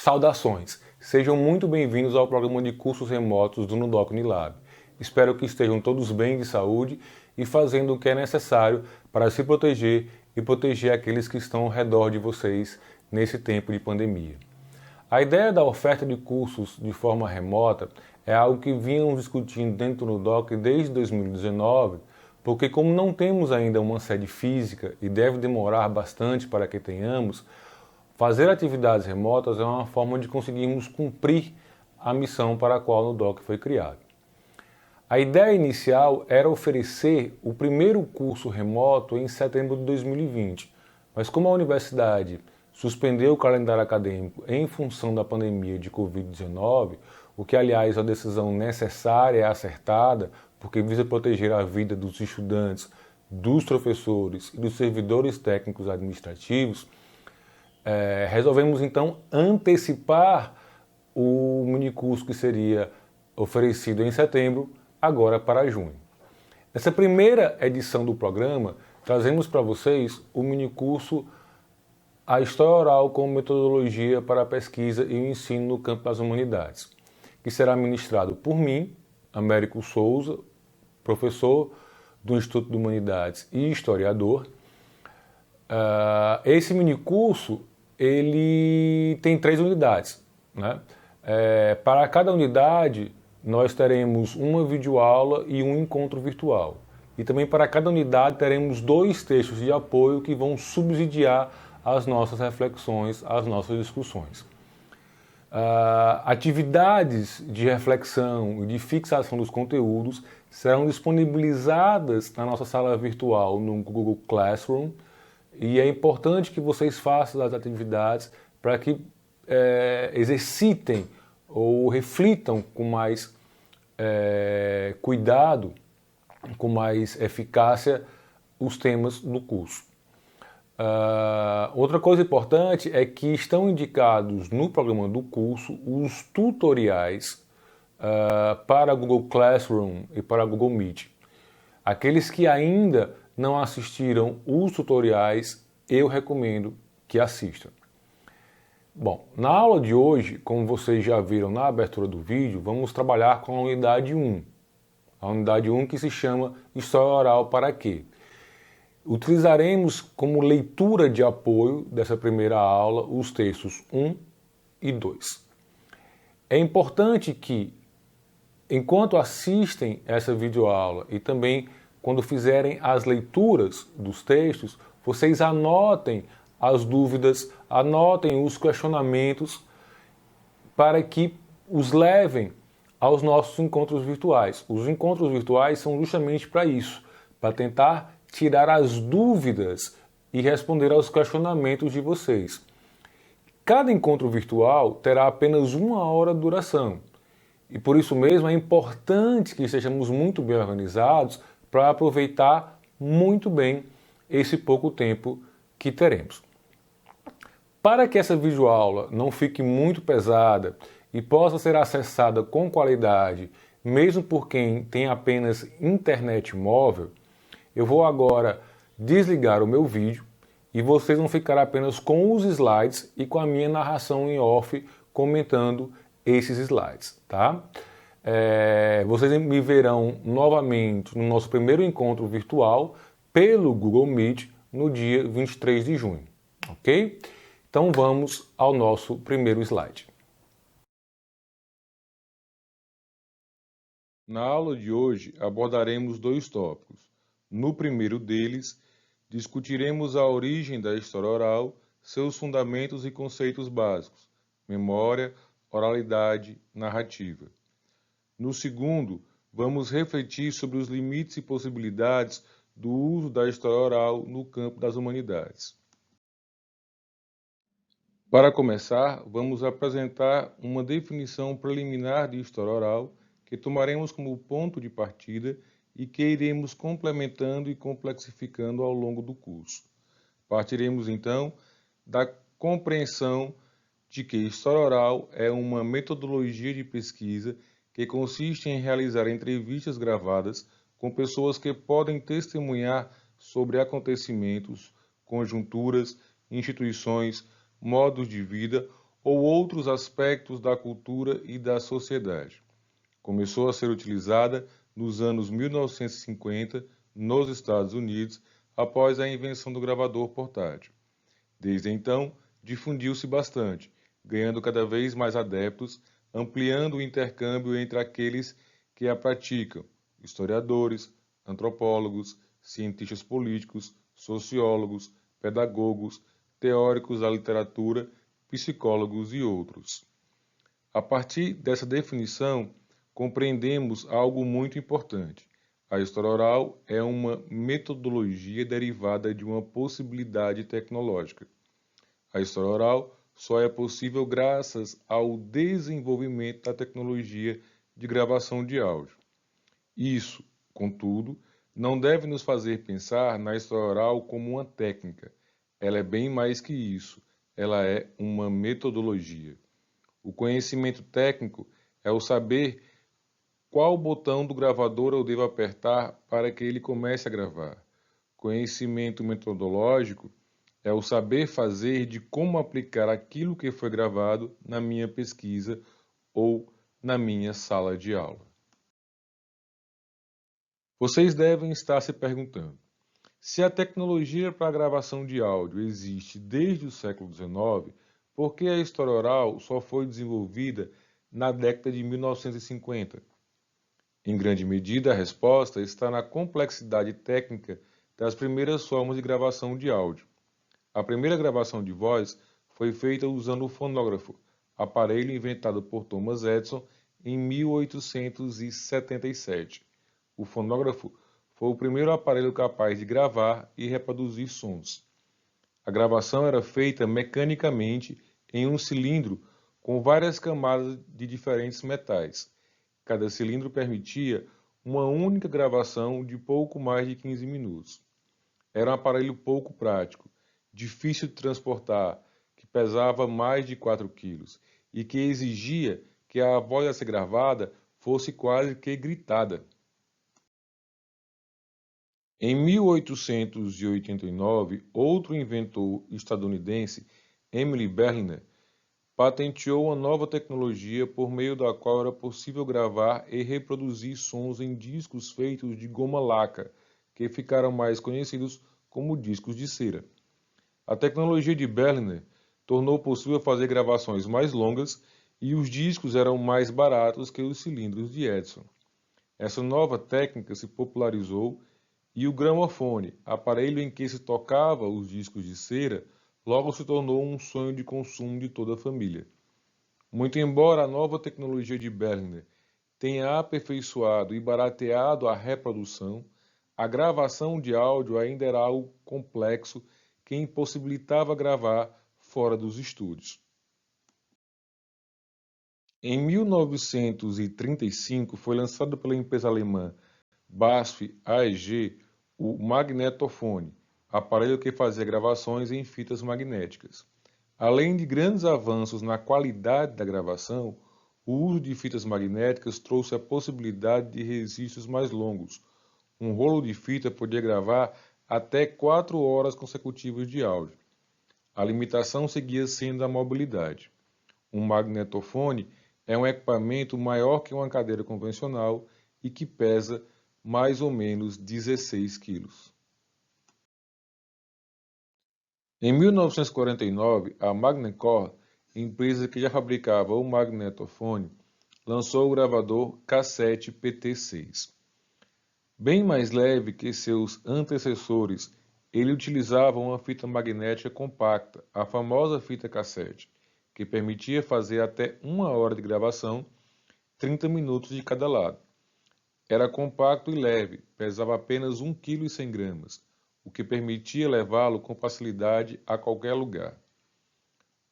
Saudações! Sejam muito bem-vindos ao programa de cursos remotos do Nudoc Unilab. Espero que estejam todos bem de saúde e fazendo o que é necessário para se proteger e proteger aqueles que estão ao redor de vocês nesse tempo de pandemia. A ideia da oferta de cursos de forma remota é algo que vínhamos discutindo dentro do Nudoc desde 2019, porque como não temos ainda uma sede física e deve demorar bastante para que tenhamos, fazer atividades remotas é uma forma de conseguirmos cumprir a missão para a qual o Nudoc foi criado. A ideia inicial era oferecer o primeiro curso remoto em setembro de 2020, mas como a universidade suspendeu o calendário acadêmico em função da pandemia de Covid-19, o que aliás é uma decisão necessária e acertada, porque visa proteger a vida dos estudantes, dos professores e dos servidores técnicos administrativos, resolvemos então antecipar o minicurso que seria oferecido em setembro, agora para junho. Nessa primeira edição do programa, trazemos para vocês o minicurso A História Oral como Metodologia para a Pesquisa e o Ensino no Campo das Humanidades, que será ministrado por mim, Américo Souza, professor do Instituto de Humanidades e historiador. Esse minicurso ele tem 3 unidades, né? Para cada unidade, nós teremos uma videoaula e um encontro virtual. E também para cada unidade teremos 2 textos de apoio que vão subsidiar as nossas reflexões, as nossas discussões. Atividades de reflexão e de fixação dos conteúdos serão disponibilizadas na nossa sala virtual no Google Classroom, e é importante que vocês façam as atividades para que exercitem ou reflitam com mais cuidado, com mais eficácia os temas do curso. Outra coisa importante é que estão indicados no programa do curso os tutoriais para Google Classroom e para Google Meet. Aqueles que ainda não assistiram os tutoriais, eu recomendo que assistam. Bom, na aula de hoje, como vocês já viram na abertura do vídeo, vamos trabalhar com a unidade 1. A unidade 1 que se chama História Oral para quê? Utilizaremos como leitura de apoio dessa primeira aula os textos 1 e 2. É importante que, enquanto assistem essa videoaula e também quando fizerem as leituras dos textos, vocês anotem as dúvidas, anotem os questionamentos para que os levem aos nossos encontros virtuais. Os encontros virtuais são justamente para isso, para tentar tirar as dúvidas e responder aos questionamentos de vocês. Cada encontro virtual terá apenas 1 hora de duração. E por isso mesmo é importante que estejamos muito bem organizados para aproveitar muito bem esse pouco tempo que teremos. Para que essa videoaula não fique muito pesada e possa ser acessada com qualidade, mesmo por quem tem apenas internet móvel, eu vou agora desligar o meu vídeo e vocês vão ficar apenas com os slides e com a minha narração em off comentando esses slides, tá? Vocês me verão novamente no nosso primeiro encontro virtual pelo Google Meet no dia 23 de junho, ok? Então vamos ao nosso primeiro slide. Na aula de hoje abordaremos 2 tópicos. No primeiro deles, discutiremos a origem da história oral, seus fundamentos e conceitos básicos, memória, oralidade, narrativa. No segundo, vamos refletir sobre os limites e possibilidades do uso da história oral no campo das humanidades. Para começar, vamos apresentar uma definição preliminar de história oral que tomaremos como ponto de partida e que iremos complementando e complexificando ao longo do curso. Partiremos então da compreensão de que história oral é uma metodologia de pesquisa que consiste em realizar entrevistas gravadas com pessoas que podem testemunhar sobre acontecimentos, conjunturas, instituições, modos de vida ou outros aspectos da cultura e da sociedade. Começou a ser utilizada nos anos 1950 nos Estados Unidos, após a invenção do gravador portátil. Desde então, difundiu-se bastante, ganhando cada vez mais adeptos, ampliando o intercâmbio entre aqueles que a praticam, historiadores, antropólogos, cientistas políticos, sociólogos, pedagogos, teóricos da literatura, psicólogos e outros. A partir dessa definição, compreendemos algo muito importante. A história oral é uma metodologia derivada de uma possibilidade tecnológica. A história oral só é possível graças ao desenvolvimento da tecnologia de gravação de áudio. Isso, contudo, não deve nos fazer pensar na história oral como uma técnica. Ela é bem mais que isso. Ela é uma metodologia. O conhecimento técnico é o saber qual botão do gravador eu devo apertar para que ele comece a gravar. Conhecimento metodológico é o saber fazer de como aplicar aquilo que foi gravado na minha pesquisa ou na minha sala de aula. Vocês devem estar se perguntando: se a tecnologia para a gravação de áudio existe desde o século XIX, por que a história oral só foi desenvolvida na década de 1950? Em grande medida, a resposta está na complexidade técnica das primeiras formas de gravação de áudio. A primeira gravação de voz foi feita usando o fonógrafo, aparelho inventado por Thomas Edison em 1877. O fonógrafo foi o primeiro aparelho capaz de gravar e reproduzir sons. A gravação era feita mecanicamente em um cilindro com várias camadas de diferentes metais. Cada cilindro permitia uma única gravação de pouco mais de 15 minutos. Era um aparelho pouco prático, difícil de transportar, que pesava mais de 4 quilos e que exigia que a voz a ser gravada fosse quase que gritada. Em 1889, outro inventor estadunidense, Emily Berliner, patenteou uma nova tecnologia por meio da qual era possível gravar e reproduzir sons em discos feitos de goma laca, que ficaram mais conhecidos como discos de cera. A tecnologia de Berliner tornou possível fazer gravações mais longas e os discos eram mais baratos que os cilindros de Edison. Essa nova técnica se popularizou e o gramofone, aparelho em que se tocava os discos de cera, logo se tornou um sonho de consumo de toda a família. Muito embora a nova tecnologia de Berliner tenha aperfeiçoado e barateado a reprodução, a gravação de áudio ainda era algo complexo que impossibilitava gravar fora dos estúdios. Em 1935 foi lançado pela empresa alemã BASF AEG o magnetofone, aparelho que fazia gravações em fitas magnéticas. Além de grandes avanços na qualidade da gravação, o uso de fitas magnéticas trouxe a possibilidade de registros mais longos. Um rolo de fita podia gravar até 4 horas consecutivas de áudio. A limitação seguia sendo a mobilidade. Um magnetofone é um equipamento maior que uma cadeira convencional e que pesa mais ou menos 16 quilos. Em 1949, a Magnecore, empresa que já fabricava o magnetofone, lançou o gravador cassete PT6. Bem mais leve que seus antecessores, ele utilizava uma fita magnética compacta, a famosa fita cassete, que permitia fazer até 1 hora de gravação, 30 minutos de cada lado. Era compacto e leve, pesava apenas 1,1 kg, o que permitia levá-lo com facilidade a qualquer lugar.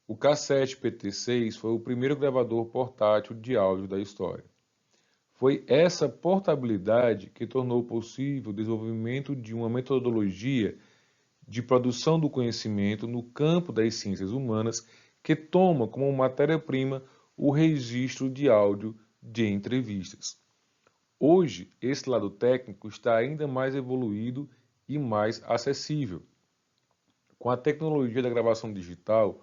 O cassete PT6 foi o primeiro gravador portátil de áudio da história. Foi essa portabilidade que tornou possível o desenvolvimento de uma metodologia de produção do conhecimento no campo das ciências humanas que toma como matéria-prima o registro de áudio de entrevistas. Hoje, esse lado técnico está ainda mais evoluído e mais acessível. Com a tecnologia da gravação digital,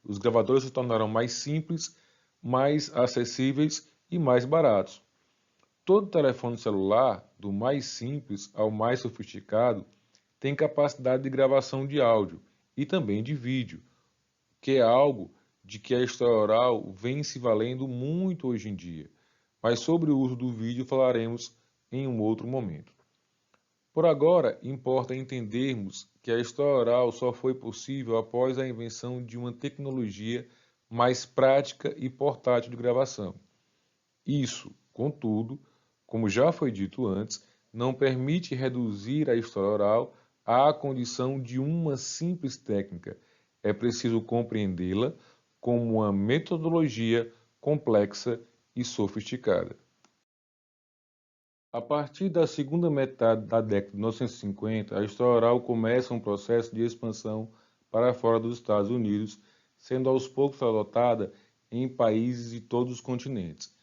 Os gravadores se tornaram mais simples, mais acessíveis e mais baratos. Todo telefone celular, do mais simples ao mais sofisticado, tem capacidade de gravação de áudio e também de vídeo, que é algo de que a história oral vem se valendo muito hoje em dia. Mas sobre o uso do vídeo falaremos em um outro momento. Por agora, importa entendermos que a história oral só foi possível após a invenção de uma tecnologia mais prática e portátil de gravação. Isso, contudo, como já foi dito antes, não permite reduzir a história oral à condição de uma simples técnica. É preciso compreendê-la como uma metodologia complexa e sofisticada. A partir da segunda metade da década de 1950, a história oral começa um processo de expansão para fora dos Estados Unidos, sendo aos poucos adotada em países de todos os continentes.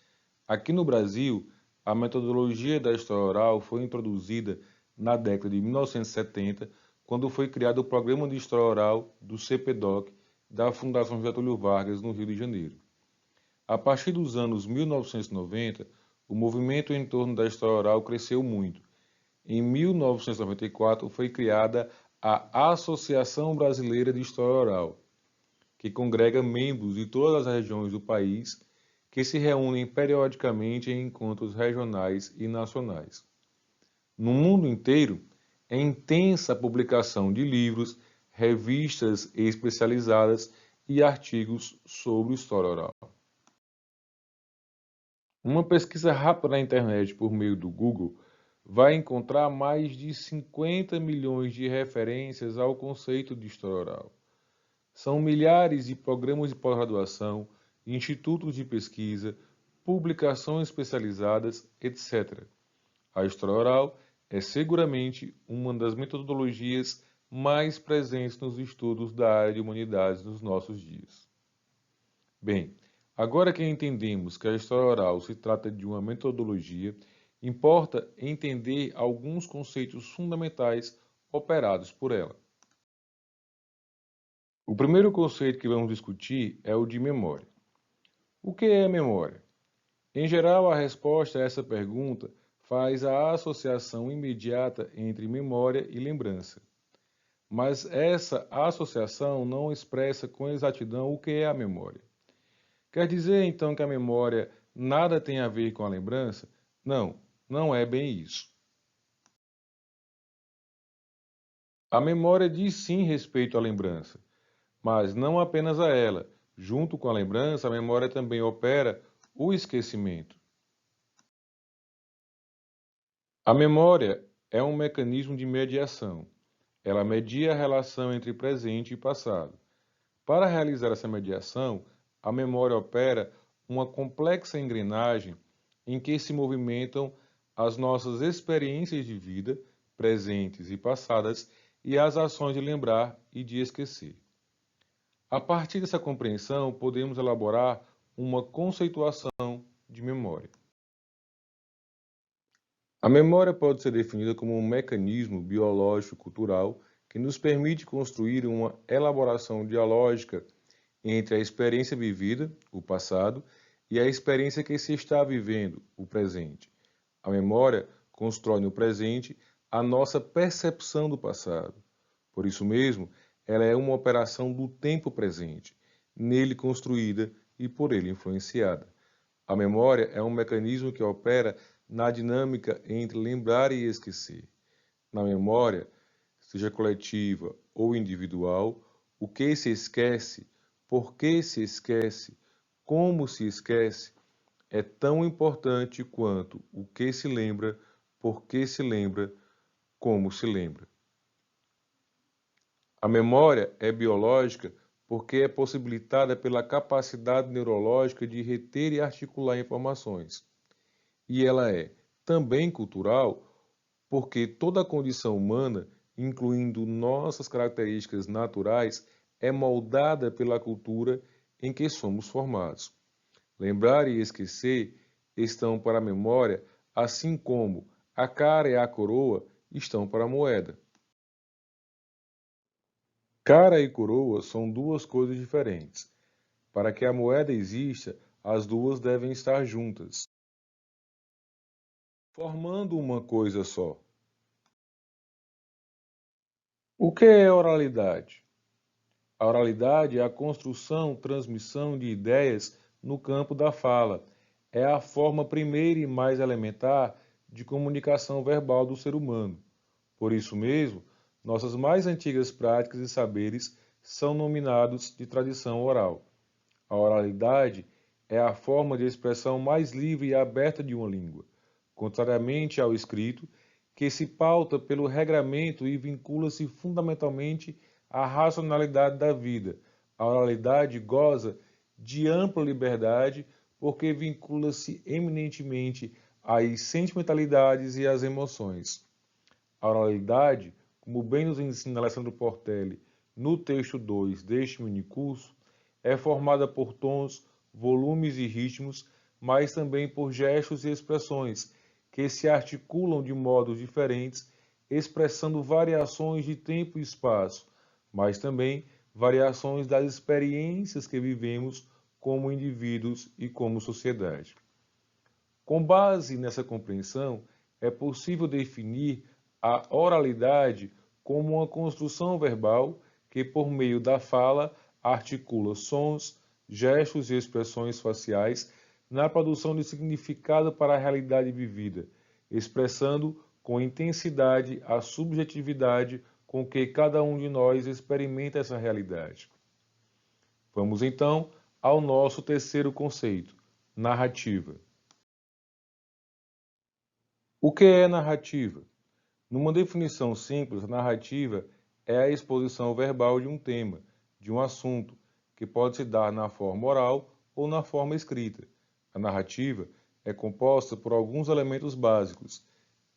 Aqui no Brasil, a metodologia da história oral foi introduzida na década de 1970, quando foi criado o Programa de História Oral do CPDOC da Fundação Getúlio Vargas, no Rio de Janeiro. A partir dos anos 1990, o movimento em torno da história oral cresceu muito. Em 1994 foi criada a Associação Brasileira de História Oral, que congrega membros de todas as regiões do país que se reúnem periodicamente em encontros regionais e nacionais. No mundo inteiro, é intensa a publicação de livros, revistas especializadas e artigos sobre história oral. Uma pesquisa rápida na internet por meio do Google vai encontrar mais de 50 milhões de referências ao conceito de história oral. São milhares de programas de pós-graduação, institutos de pesquisa, publicações especializadas, etc. A história oral é seguramente uma das metodologias mais presentes nos estudos da área de humanidades nos nossos dias. Bem, agora que entendemos que a história oral se trata de uma metodologia, importa entender alguns conceitos fundamentais operados por ela. O primeiro conceito que vamos discutir é o de memória. O que é memória? Em geral, a resposta a essa pergunta faz a associação imediata entre memória e lembrança. Mas essa associação não expressa com exatidão o que é a memória. Quer dizer, então, que a memória nada tem a ver com a lembrança? Não, não é bem isso. A memória diz sim respeito à lembrança, mas não apenas a ela. Junto com a lembrança, a memória também opera o esquecimento. A memória é um mecanismo de mediação. Ela media a relação entre presente e passado. Para realizar essa mediação, a memória opera uma complexa engrenagem em que se movimentam as nossas experiências de vida, presentes e passadas, e as ações de lembrar e de esquecer. A partir dessa compreensão, podemos elaborar uma conceituação de memória. A memória pode ser definida como um mecanismo biológico-cultural que nos permite construir uma elaboração dialógica entre a experiência vivida, o passado, e a experiência que se está vivendo, o presente. A memória constrói no presente a nossa percepção do passado. Por isso mesmo, ela é uma operação do tempo presente, nele construída e por ele influenciada. A memória é um mecanismo que opera na dinâmica entre lembrar e esquecer. Na memória, seja coletiva ou individual, o que se esquece, por que se esquece, como se esquece, é tão importante quanto o que se lembra, por que se lembra, como se lembra. A memória é biológica porque é possibilitada pela capacidade neurológica de reter e articular informações. E ela é também cultural porque toda a condição humana, incluindo nossas características naturais, é moldada pela cultura em que somos formados. Lembrar e esquecer estão para a memória, assim como a cara e a coroa estão para a moeda. Cara e coroa são duas coisas diferentes. Para que a moeda exista, as duas devem estar juntas, formando uma coisa só. O que é oralidade? A oralidade é a construção, transmissão de ideias no campo da fala. É a forma primeira e mais elementar de comunicação verbal do ser humano. Por isso mesmo, nossas mais antigas práticas e saberes são nominados de tradição oral. A oralidade é a forma de expressão mais livre e aberta de uma língua, contrariamente ao escrito, que se pauta pelo regramento e vincula-se fundamentalmente à racionalidade da vida. A oralidade goza de ampla liberdade porque vincula-se eminentemente às sentimentalidades e às emoções. A oralidade, como bem nos ensina Alessandro Portelli no texto 2 deste minicurso, é formada por tons, volumes e ritmos, mas também por gestos e expressões, que se articulam de modos diferentes, expressando variações de tempo e espaço, mas também variações das experiências que vivemos como indivíduos e como sociedade. Com base nessa compreensão, é possível definir a oralidade como uma construção verbal que, por meio da fala, articula sons, gestos e expressões faciais na produção de significado para a realidade vivida, expressando com intensidade a subjetividade com que cada um de nós experimenta essa realidade. Vamos então ao nosso terceiro conceito, narrativa. O que é narrativa? Numa definição simples, a narrativa é a exposição verbal de um tema, de um assunto, que pode se dar na forma oral ou na forma escrita. A narrativa é composta por alguns elementos básicos: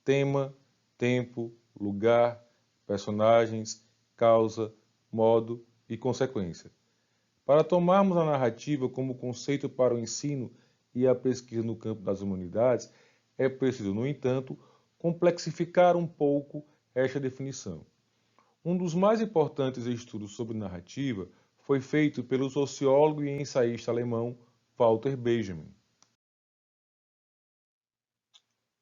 tema, tempo, lugar, personagens, causa, modo e consequência. Para tomarmos a narrativa como conceito para o ensino e a pesquisa no campo das humanidades, é preciso, no entanto, complexificar um pouco esta definição. Um dos mais importantes estudos sobre narrativa foi feito pelo sociólogo e ensaísta alemão Walter Benjamin.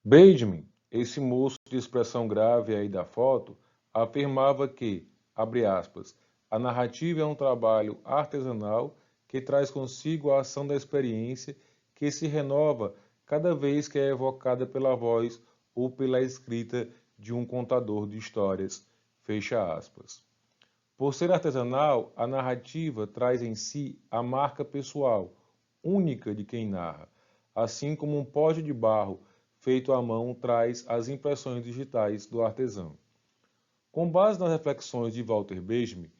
Benjamin, esse moço de expressão grave aí da foto, afirmava que, abre aspas, a narrativa é um trabalho artesanal que traz consigo a ação da experiência que se renova cada vez que é evocada pela voz ou pela escrita de um contador de histórias, fecha aspas. Por ser artesanal, a narrativa traz em si a marca pessoal, única de quem narra, assim como um pote de barro feito à mão traz as impressões digitais do artesão. Com base nas reflexões de Walter Benjamin,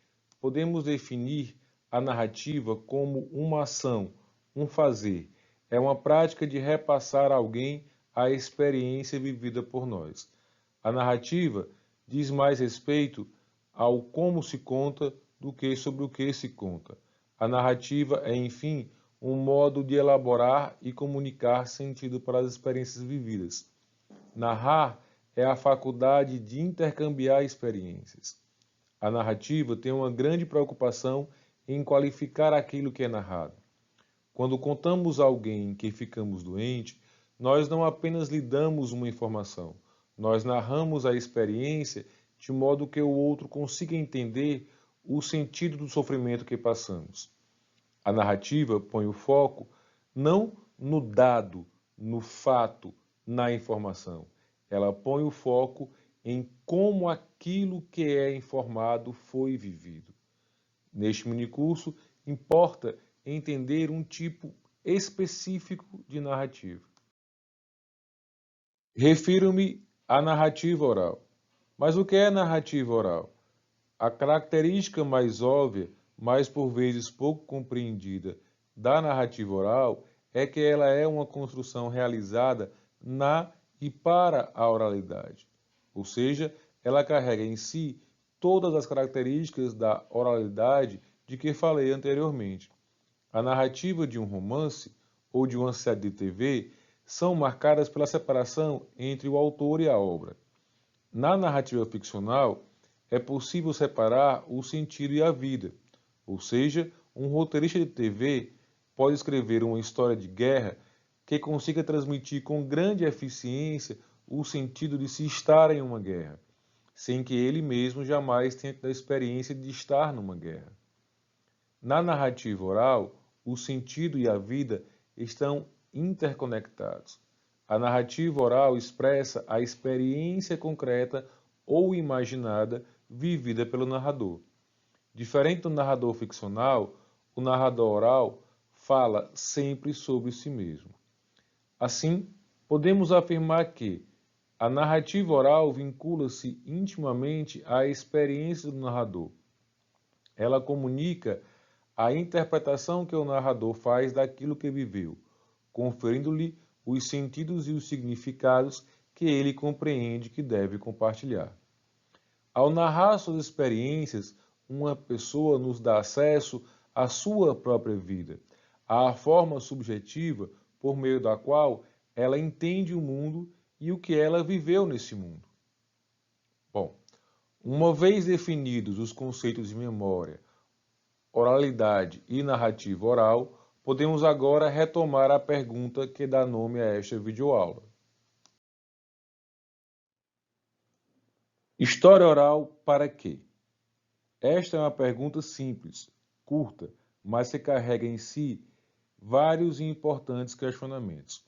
podemos definir a narrativa como uma ação, um fazer. É uma prática de repassar a alguém a experiência vivida por nós. A narrativa diz mais respeito ao como se conta do que sobre o que se conta. A narrativa é, enfim, um modo de elaborar e comunicar sentido para as experiências vividas. Narrar é a faculdade de intercambiar experiências. A narrativa tem uma grande preocupação em qualificar aquilo que é narrado. Quando contamos a alguém que ficamos doentes, nós não apenas lhe damos uma informação, nós narramos a experiência de modo que o outro consiga entender o sentido do sofrimento que passamos. A narrativa põe o foco não no dado, no fato, na informação. Ela põe o foco em como aquilo que é informado foi vivido. Neste minicurso, importa entender um tipo específico de narrativa. Refiro-me à narrativa oral. Mas o que é narrativa oral? A característica mais óbvia, mas por vezes pouco compreendida, da narrativa oral é que ela é uma construção realizada na e para a oralidade. Ou seja, ela carrega em si todas as características da oralidade de que falei anteriormente. A narrativa de um romance ou de uma série de TV são marcadas pela separação entre o autor e a obra. Na narrativa ficcional, é possível separar o sentido e a vida. Ou seja, um roteirista de TV pode escrever uma história de guerra que consiga transmitir com grande eficiência o sentido de se estar em uma guerra, sem que ele mesmo jamais tenha tido a experiência de estar numa guerra. Na narrativa oral, o sentido e a vida estão interconectados. A narrativa oral expressa a experiência concreta ou imaginada vivida pelo narrador. Diferente do narrador ficcional, o narrador oral fala sempre sobre si mesmo. Assim, podemos afirmar que a narrativa oral vincula-se intimamente à experiência do narrador. Ela comunica a interpretação que o narrador faz daquilo que viveu, conferindo-lhe os sentidos e os significados que ele compreende que deve compartilhar. Ao narrar suas experiências, uma pessoa nos dá acesso à sua própria vida, à forma subjetiva por meio da qual ela entende o mundo e o que ela viveu nesse mundo. Bom, uma vez definidos os conceitos de memória, oralidade e narrativa oral, podemos agora retomar a pergunta que dá nome a esta videoaula. História oral para quê? Esta é uma pergunta simples, curta, mas que carrega em si vários e importantes questionamentos.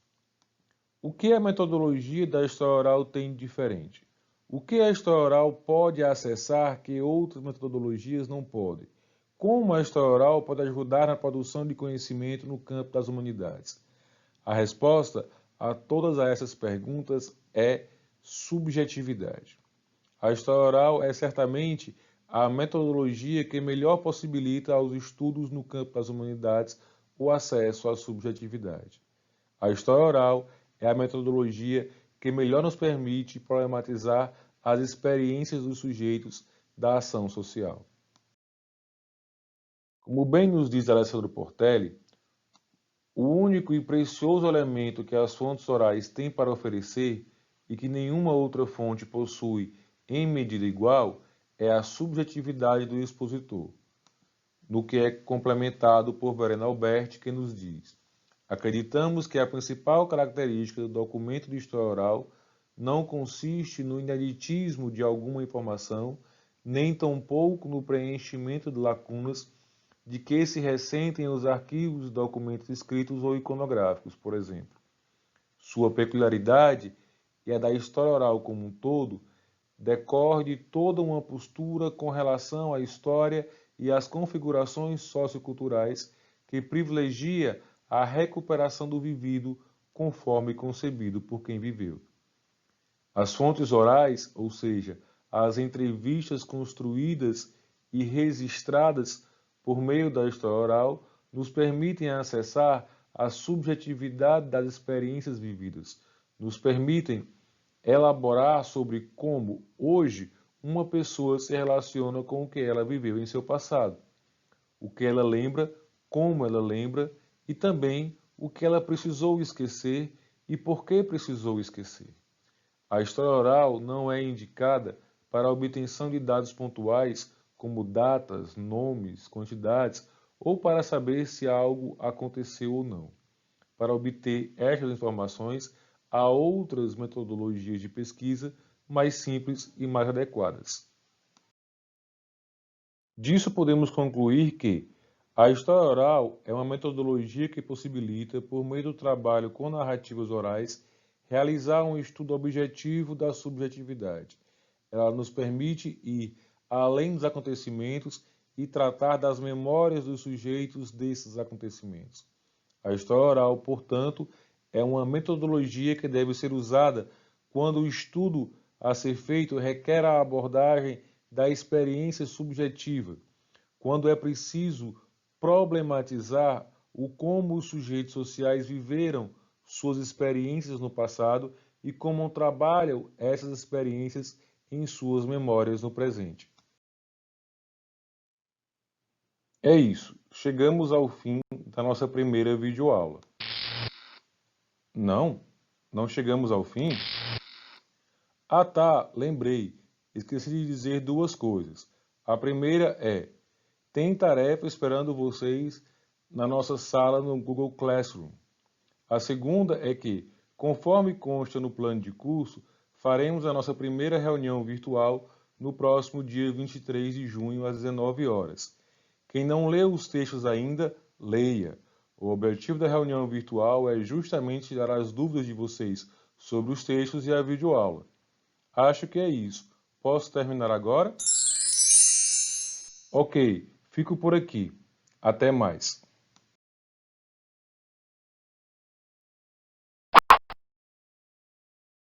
O que a metodologia da história oral tem de diferente? O que a história oral pode acessar que outras metodologias não podem? Como a história oral pode ajudar na produção de conhecimento no campo das humanidades? A resposta a todas essas perguntas é subjetividade. A história oral é certamente a metodologia que melhor possibilita aos estudos no campo das humanidades o acesso à subjetividade. A história oral é a metodologia que melhor nos permite problematizar as experiências dos sujeitos da ação social. Como bem nos diz Alessandro Portelli, o único e precioso elemento que as fontes orais têm para oferecer e que nenhuma outra fonte possui em medida igual é a subjetividade do expositor, no que é complementado por Verena Alberti, que nos diz: acreditamos que a principal característica do documento de história oral não consiste no ineditismo de alguma informação, nem tampouco no preenchimento de lacunas de que se ressentem os arquivos de documentos escritos ou iconográficos, por exemplo. Sua peculiaridade e a da história oral como um todo decorre de toda uma postura com relação à história e às configurações socioculturais que privilegia a recuperação do vivido conforme concebido por quem viveu. As fontes orais, ou seja, as entrevistas construídas e registradas por meio da história oral, nos permitem acessar a subjetividade das experiências vividas, nos permitem elaborar sobre como, hoje, uma pessoa se relaciona com o que ela viveu em seu passado, o que ela lembra, como ela lembra e também o que ela precisou esquecer e por que precisou esquecer. A história oral não é indicada para a obtenção de dados pontuais, como datas, nomes, quantidades, ou para saber se algo aconteceu ou não. Para obter estas informações, há outras metodologias de pesquisa mais simples e mais adequadas. Disso podemos concluir que a história oral é uma metodologia que possibilita, por meio do trabalho com narrativas orais, realizar um estudo objetivo da subjetividade. Ela nos permite ir além dos acontecimentos e tratar das memórias dos sujeitos desses acontecimentos. A história oral, portanto, é uma metodologia que deve ser usada quando o estudo a ser feito requer a abordagem da experiência subjetiva, quando é preciso problematizar o como os sujeitos sociais viveram suas experiências no passado e como trabalham essas experiências em suas memórias no presente. É isso, chegamos ao fim da nossa primeira videoaula. Não chegamos ao fim? Ah tá, lembrei. esqueci de dizer duas coisas. A primeira é, tem tarefa esperando vocês na nossa sala no Google Classroom. A segunda é que, conforme consta no plano de curso, faremos a nossa primeira reunião virtual no próximo dia 23 de junho às 19 horas. Quem não leu os textos ainda, leia. O objetivo da reunião virtual é justamente tirar as dúvidas de vocês sobre os textos e a videoaula. Acho que é isso. Posso terminar agora? Ok, fico por aqui. Até mais.